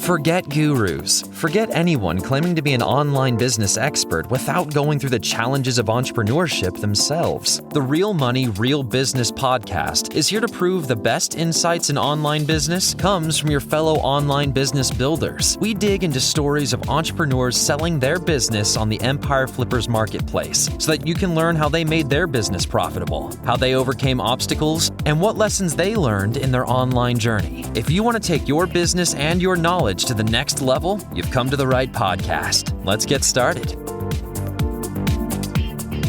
Forget gurus. Forget anyone claiming to be an online business expert without going through the challenges of entrepreneurship themselves. The Real Money, Real Business podcast is here to prove the best insights in online business comes from your fellow online business builders. We dig into stories of entrepreneurs selling their business on the Empire Flippers marketplace so that you can learn how they made their business profitable, how they overcame obstacles, and what lessons they learned in their online journey. If you want to take your business and your knowledge to the next level, you've come to the right podcast. Let's get started.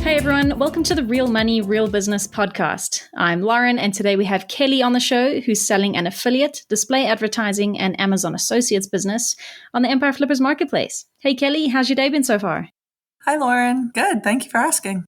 Hey everyone, welcome to the Real Money, Real Business podcast. I'm Lauren, and today we have Kelly on the show, who's selling an affiliate, display advertising, and Amazon Associates business on the Empire Flippers marketplace. Hey Kelly, how's your day been so far? Hi Lauren, good. Thank you for asking.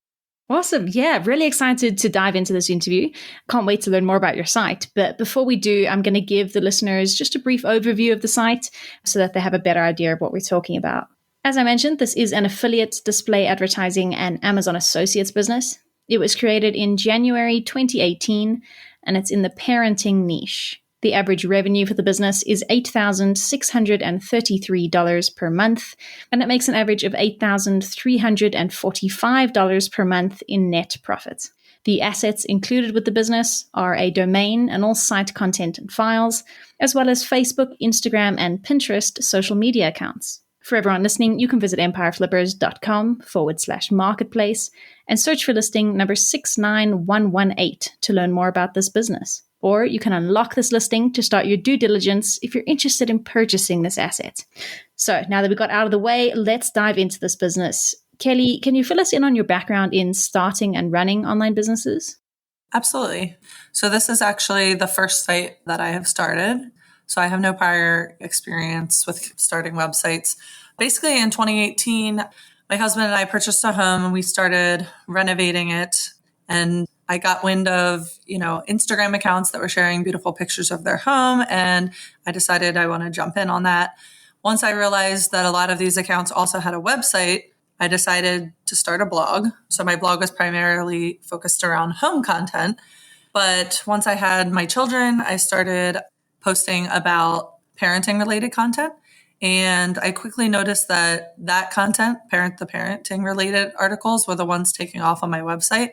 Awesome. Yeah, really excited to dive into this interview. Can't wait to learn more about your site. But before we do, I'm going to give the listeners just a brief overview of the site so that they have a better idea of what we're talking about. As I mentioned, this is an affiliate, display advertising, and Amazon Associates business. It was created in January 2018, and it's in the parenting niche. The average revenue for the business is $8,633 per month, and it makes an average of $8,345 per month in net profit. The assets included with the business are a domain and all site content and files, as well as Facebook, Instagram, and Pinterest social media accounts. For everyone listening, you can visit empireflippers.com/marketplace and search for listing number 69118 to learn more about this business. Or you can unlock this listing to start your due diligence if you're interested in purchasing this asset. So now that we got out of the way, let's dive into this business. Kelly, can you fill us in on your background in starting and running online businesses? Absolutely. So this is actually the first site that I have started. So I have no prior experience with starting websites. Basically in 2018, my husband and I purchased a home and we started renovating it. And I got wind of, Instagram accounts that were sharing beautiful pictures of their home. And I decided I want to jump in on that. Once I realized that a lot of these accounts also had a website, I decided to start a blog. So my blog was primarily focused around home content. But once I had my children, I started posting about parenting related content. And I quickly noticed that content, the parenting related articles were the ones taking off on my website,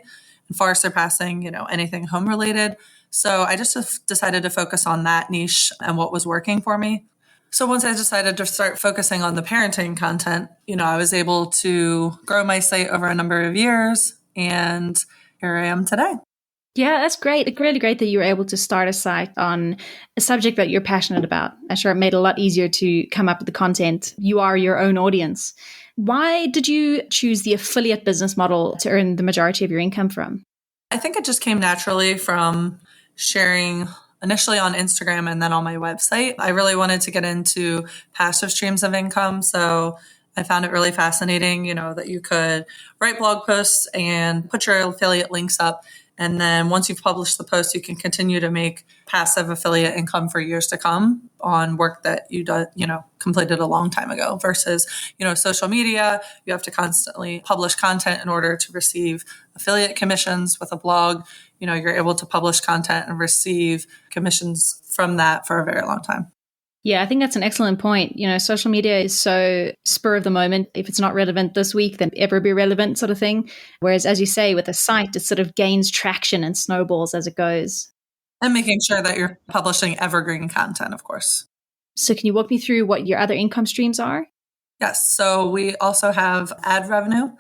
far surpassing, anything home related. So I just decided to focus on that niche and what was working for me. So once I decided to start focusing on the parenting content, I was able to grow my site over a number of years, and here I am today. Yeah, that's great. It's really great that you were able to start a site on a subject that you're passionate about. I'm sure it made it a lot easier to come up with the content. You are your own audience. Why did you choose the affiliate business model to earn the majority of your income from? I think it just came naturally from sharing initially on Instagram and then on my website. I really wanted to get into passive streams of income. So I found it really fascinating, that you could write blog posts and put your affiliate links up. And then once you've published the post, you can continue to make passive affiliate income for years to come on work that you completed a long time ago versus, social media. You have to constantly publish content in order to receive affiliate commissions. With a blog, you're able to publish content and receive commissions from that for a very long time. Yeah, I think that's an excellent point. Social media is so spur of the moment. If it's not relevant this week, then ever be relevant sort of thing. Whereas, as you say, with a site, it sort of gains traction and snowballs as it goes. And making sure that you're publishing evergreen content, of course. So can you walk me through what your other income streams are? Yes. So we also have ad revenue.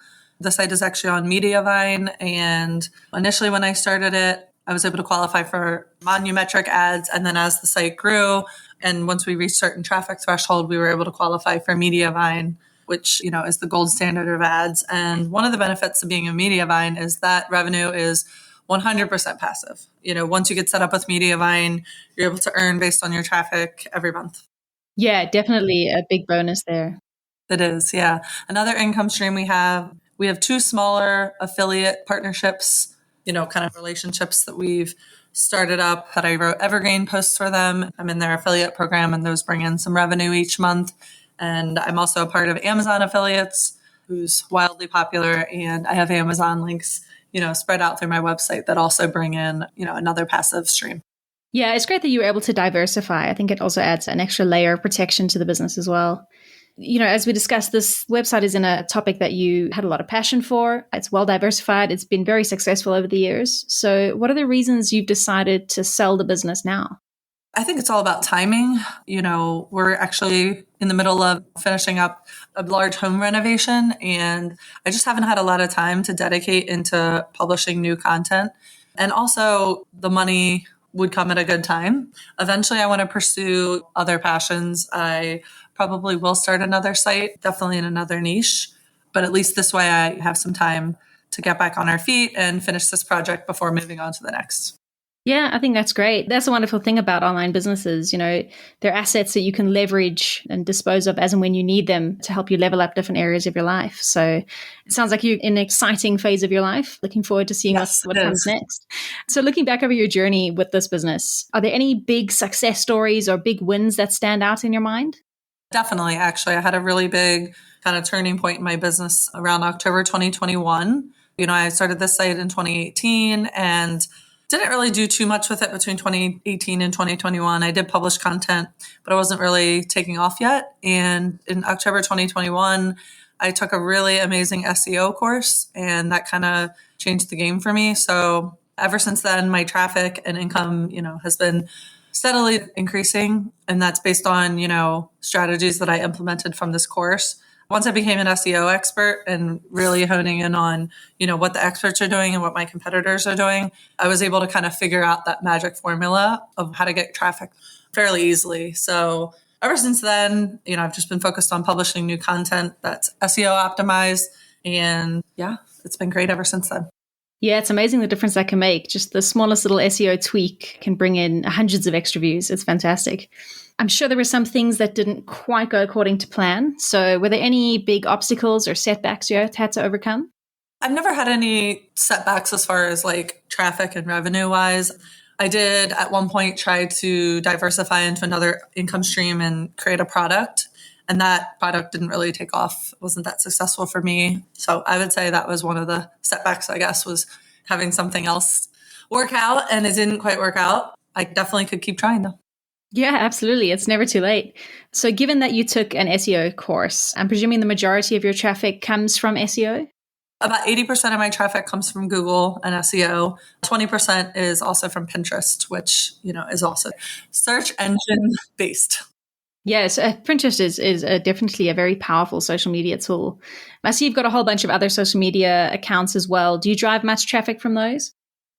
The site is actually on Mediavine. And initially when I started it, I was able to qualify for volumetric ads. And then as the site grew, and once we reached certain traffic threshold, we were able to qualify for Mediavine, which, is the gold standard of ads. And one of the benefits of being a Mediavine is that revenue is 100% passive. Once you get set up with Mediavine, you're able to earn based on your traffic every month. Yeah, definitely a big bonus there. It is, yeah. Another income stream we have two smaller affiliate partnerships, kind of relationships that we've started up that I wrote evergreen posts for them. I'm in their affiliate program and those bring in some revenue each month. And I'm also a part of Amazon Affiliates, who's wildly popular. And I have Amazon links, spread out through my website that also bring in, another passive stream. Yeah, it's great that you were able to diversify. I think it also adds an extra layer of protection to the business as well. As we discussed, this website is in a topic that you had a lot of passion for. It's well diversified. It's been very successful over the years. So, what are the reasons you've decided to sell the business now? I think it's all about timing. We're actually in the middle of finishing up a large home renovation, and I just haven't had a lot of time to dedicate into publishing new content. And also, the money would come at a good time. Eventually, I want to pursue other passions. I probably will start another site, definitely in another niche, but at least this way I have some time to get back on our feet and finish this project before moving on to the next. Yeah, I think that's great. That's a wonderful thing about online businesses. They're assets that you can leverage and dispose of as and when you need them to help you level up different areas of your life. So it sounds like you're in an exciting phase of your life. Looking forward to seeing Yes, what it comes is. next. So looking back over your journey with this business, are there any big success stories or big wins that stand out in your mind? Definitely. Actually, I had a really big kind of turning point in my business around October 2021. I started this site in 2018 and didn't really do too much with it between 2018 and 2021. I did publish content, but I wasn't really taking off yet. And in October 2021, I took a really amazing SEO course, and that kind of changed the game for me. So ever since then, my traffic and income, has been steadily increasing. And that's based on, strategies that I implemented from this course. Once I became an SEO expert and really honing in on, what the experts are doing and what my competitors are doing, I was able to kind of figure out that magic formula of how to get traffic fairly easily. So ever since then, I've just been focused on publishing new content that's SEO optimized. And yeah, it's been great ever since then. Yeah, it's amazing the difference that can make. Just the smallest little SEO tweak can bring in hundreds of extra views. It's fantastic. I'm sure there were some things that didn't quite go according to plan. So were there any big obstacles or setbacks you had to overcome? I've never had any setbacks as far as like traffic and revenue wise. I did at one point try to diversify into another income stream and create a product. And that product didn't really take off. It wasn't that successful for me. So I would say that was one of the setbacks, I guess, was having something else work out, and it didn't quite work out. I definitely could keep trying though. Yeah, absolutely. It's never too late. So given that you took an SEO course, I'm presuming the majority of your traffic comes from SEO? About 80% of my traffic comes from Google and SEO. 20% is also from Pinterest, which, is also search engine based. Yes, Pinterest is definitely a very powerful social media tool. I see you've got a whole bunch of other social media accounts as well. Do you drive much traffic from those?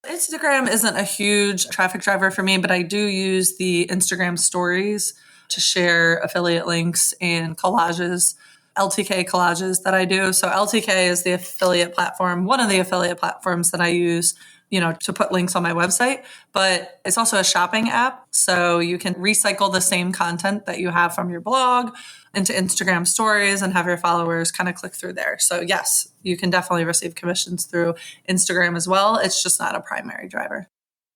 Instagram isn't a huge traffic driver for me, but I do use the Instagram stories to share affiliate links and collages, LTK collages that I do. So LTK is the affiliate platform, one of the affiliate platforms that I use, to put links on my website, but it's also a shopping app. So you can recycle the same content that you have from your blog into Instagram stories and have your followers kind of click through there. So yes, you can definitely receive commissions through Instagram as well. It's just not a primary driver.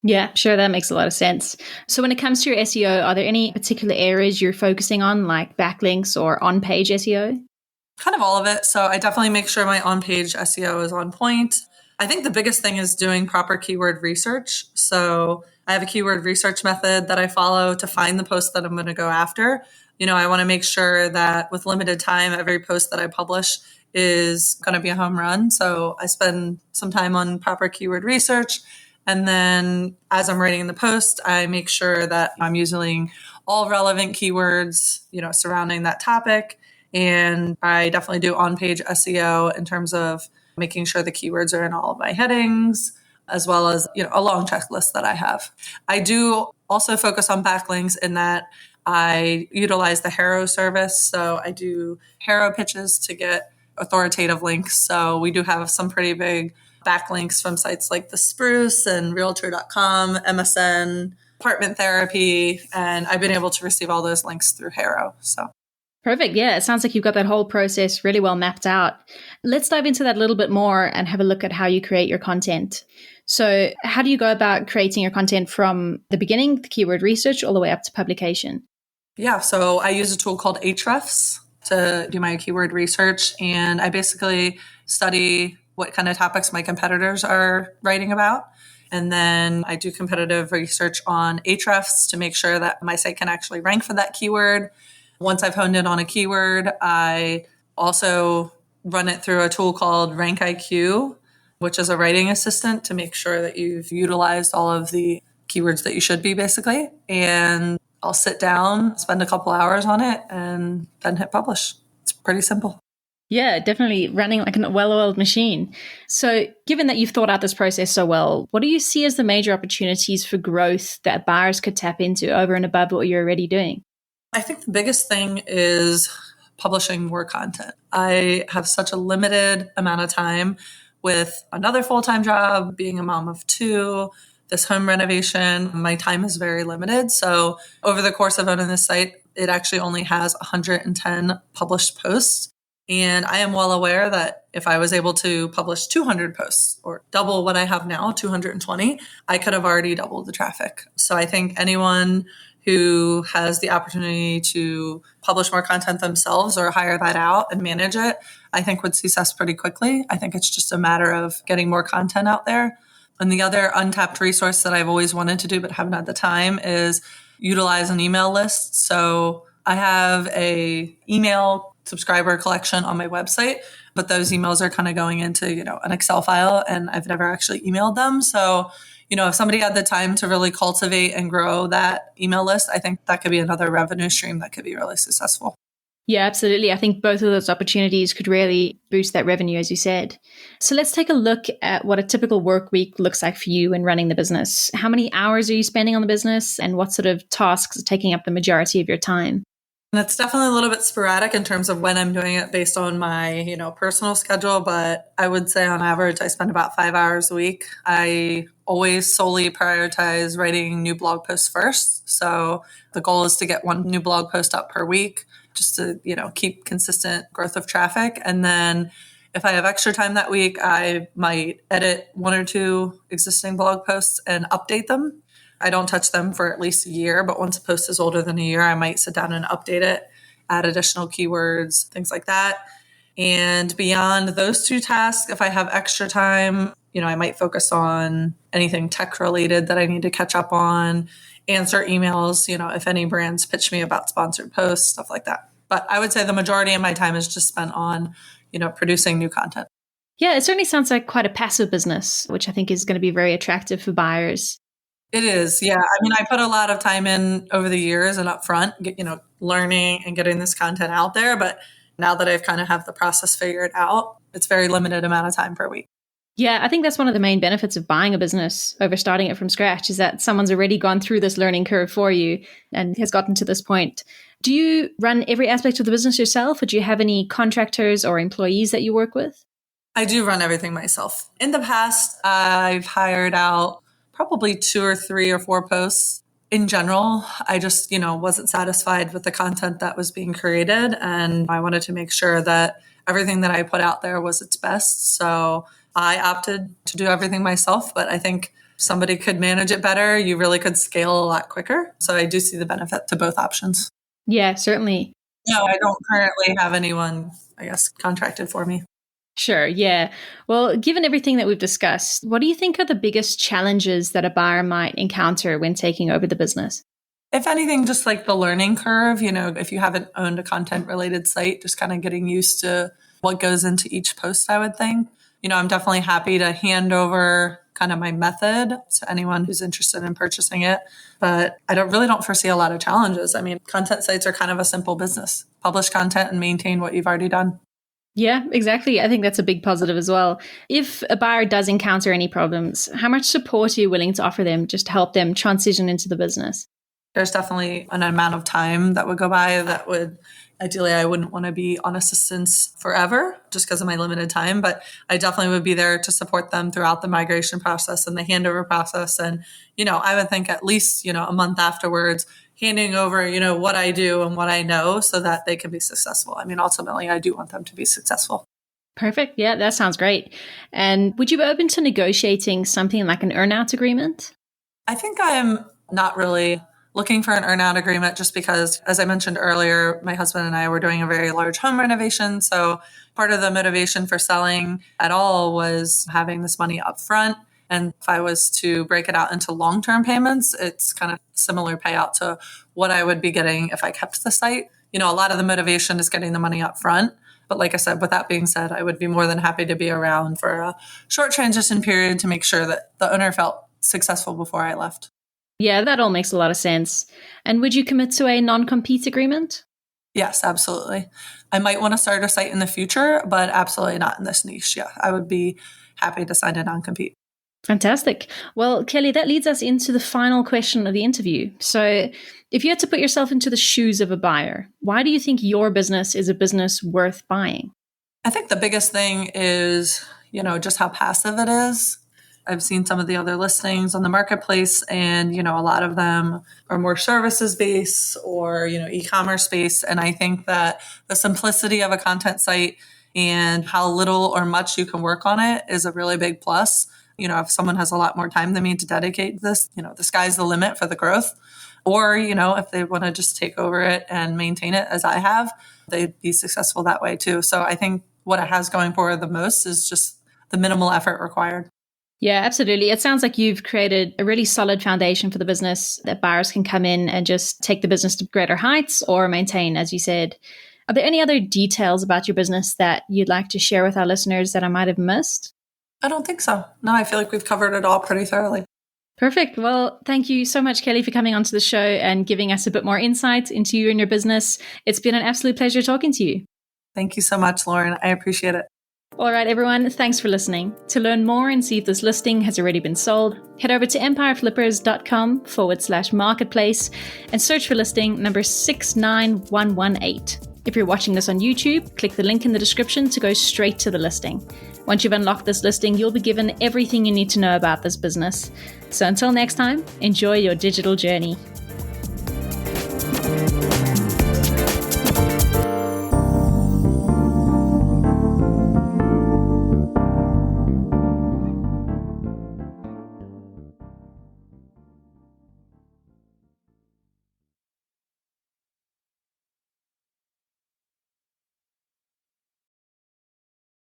Yeah, sure. That makes a lot of sense. So when it comes to your SEO, are there any particular areas you're focusing on, like backlinks or on-page SEO? Kind of all of it. So I definitely make sure my on-page SEO is on point. I think the biggest thing is doing proper keyword research. So I have a keyword research method that I follow to find the post that I'm going to go after. I want to make sure that with limited time, every post that I publish is going to be a home run. So I spend some time on proper keyword research. And then as I'm writing the post, I make sure that I'm using all relevant keywords, surrounding that topic. And I definitely do on-page SEO in terms of making sure the keywords are in all of my headings, as well as, a long checklist that I have. I do also focus on backlinks in that I utilize the Haro service. So I do Haro pitches to get authoritative links. So we do have some pretty big backlinks from sites like The Spruce and Realtor.com, MSN, Apartment Therapy, and I've been able to receive all those links through Haro. So perfect. Yeah, it sounds like you've got that whole process really well mapped out. Let's dive into that a little bit more and have a look at how you create your content. So how do you go about creating your content from the beginning, the keyword research, all the way up to publication? Yeah, so I use a tool called Ahrefs to do my keyword research, and I basically study what kind of topics my competitors are writing about. And then I do competitive research on Ahrefs to make sure that my site can actually rank for that keyword. Once I've honed in on a keyword, I also run it through a tool called Rank IQ, which is a writing assistant to make sure that you've utilized all of the keywords that you should be, basically. And I'll sit down, spend a couple hours on it, and then hit publish. It's pretty simple. Yeah, definitely running like a well-oiled machine. So given that you've thought out this process so well, what do you see as the major opportunities for growth that buyers could tap into over and above what you're already doing? I think the biggest thing is publishing more content. I have such a limited amount of time with another full-time job, being a mom of two, this home renovation. My time is very limited. So over the course of owning this site, it actually only has 110 published posts. And I am well aware that if I was able to publish 200 posts or double what I have now, 220, I could have already doubled the traffic. So I think anyone who has the opportunity to publish more content themselves or hire that out and manage it, I think would success pretty quickly. I think it's just a matter of getting more content out there. And the other untapped resource that I've always wanted to do but haven't had the time is utilize an email list. So I have a email subscriber collection on my website, but those emails are kind of going into, an Excel file, and I've never actually emailed them. So, if somebody had the time to really cultivate and grow that email list, I think that could be another revenue stream that could be really successful. Yeah, absolutely. I think both of those opportunities could really boost that revenue, as you said. So let's take a look at what a typical work week looks like for you in running the business. How many hours are you spending on the business, and what sort of tasks are taking up the majority of your time? And it's definitely a little bit sporadic in terms of when I'm doing it based on my, personal schedule. But I would say on average, I spend about 5 hours a week. I always solely prioritize writing new blog posts first. So the goal is to get one new blog post up per week just to, keep consistent growth of traffic. And then if I have extra time that week, I might edit one or two existing blog posts and update them. I don't touch them for at least a year, but once a post is older than a year, I might sit down and update it, add additional keywords, things like that. And beyond those two tasks, if I have extra time, I might focus on anything tech related that I need to catch up on, answer emails, if any brands pitch me about sponsored posts, stuff like that. But I would say the majority of my time is just spent on, producing new content. Yeah, it certainly sounds like quite a passive business, which I think is going to be very attractive for buyers. It is. Yeah. I put a lot of time in over the years and upfront, learning and getting this content out there. But now that I've kind of have the process figured out, it's very limited amount of time per week. Yeah, I think that's one of the main benefits of buying a business over starting it from scratch is that someone's already gone through this learning curve for you and has gotten to this point. Do you run every aspect of the business yourself, or do you have any contractors or employees that you work with? I do run everything myself. In the past, I've hired out probably 2 or 3 or 4 posts. In general, I just, wasn't satisfied with the content that was being created. And I wanted to make sure that everything that I put out there was its best. So I opted to do everything myself. But I think somebody could manage it better. You really could scale a lot quicker. So I do see the benefit to both options. Yeah, certainly. No, I don't currently have anyone, contracted for me. Sure. Yeah. Well, given everything that we've discussed, what do you think are the biggest challenges that a buyer might encounter when taking over the business? If anything, just like the learning curve, if you haven't owned a content related site, just kind of getting used to what goes into each post, I would think. I'm definitely happy to hand over kind of my method to anyone who's interested in purchasing it. But I don't foresee a lot of challenges. Content sites are kind of a simple business. Publish content and maintain what you've already done. Yeah, exactly. I think that's a big positive as well. If a buyer does encounter any problems, how much support are you willing to offer them just to help them transition into the business? There's definitely an amount of time that would go by that would, ideally, I wouldn't want to be on assistance forever just because of my limited time, but I definitely would be there to support them throughout the migration process and the handover process. And, I would think at least, a month afterwards, handing over, what I do and what I know so that they can be successful. Ultimately, I do want them to be successful. Perfect. Yeah, that sounds great. And would you be open to negotiating something like an earn-out agreement? I think I'm not really looking for an earn-out agreement just because, as I mentioned earlier, my husband and I were doing a very large home renovation. So part of the motivation for selling at all was having this money up front. And if I was to break it out into long-term payments, it's kind of similar payout to what I would be getting if I kept the site. A lot of the motivation is getting the money up front. But like I said, with that being said, I would be more than happy to be around for a short transition period to make sure that the owner felt successful before I left. Yeah, that all makes a lot of sense. And would you commit to a non-compete agreement? Yes, absolutely. I might want to start a site in the future, but absolutely not in this niche. Yeah, I would be happy to sign a non-compete. Fantastic. Well, Kelly, that leads us into the final question of the interview. So if you had to put yourself into the shoes of a buyer, why do you think your business is a business worth buying? I think the biggest thing is, just how passive it is. I've seen some of the other listings on the marketplace, and, a lot of them are more services based or, e-commerce based. And I think that the simplicity of a content site and how little or much you can work on it is a really big plus. If someone has a lot more time than me to dedicate this, the sky's the limit for the growth. Or, if they want to just take over it and maintain it as I have, they'd be successful that way too. So I think what it has going for it the most is just the minimal effort required. Yeah, absolutely. It sounds like you've created a really solid foundation for the business that buyers can come in and just take the business to greater heights or maintain, as you said. Are there any other details about your business that you'd like to share with our listeners that I might have missed? I don't think so. No, I feel like we've covered it all pretty thoroughly. Perfect. Well, thank you so much, Kelly, for coming onto the show and giving us a bit more insight into you and your business. It's been an absolute pleasure talking to you. Thank you so much, Lauren. I appreciate it. All right, everyone. Thanks for listening. To learn more and see if this listing has already been sold, head over to empireflippers.com/marketplace and search for listing number 69118. If you're watching this on YouTube, click the link in the description to go straight to the listing. Once you've unlocked this listing, you'll be given everything you need to know about this business. So until next time, enjoy your digital journey.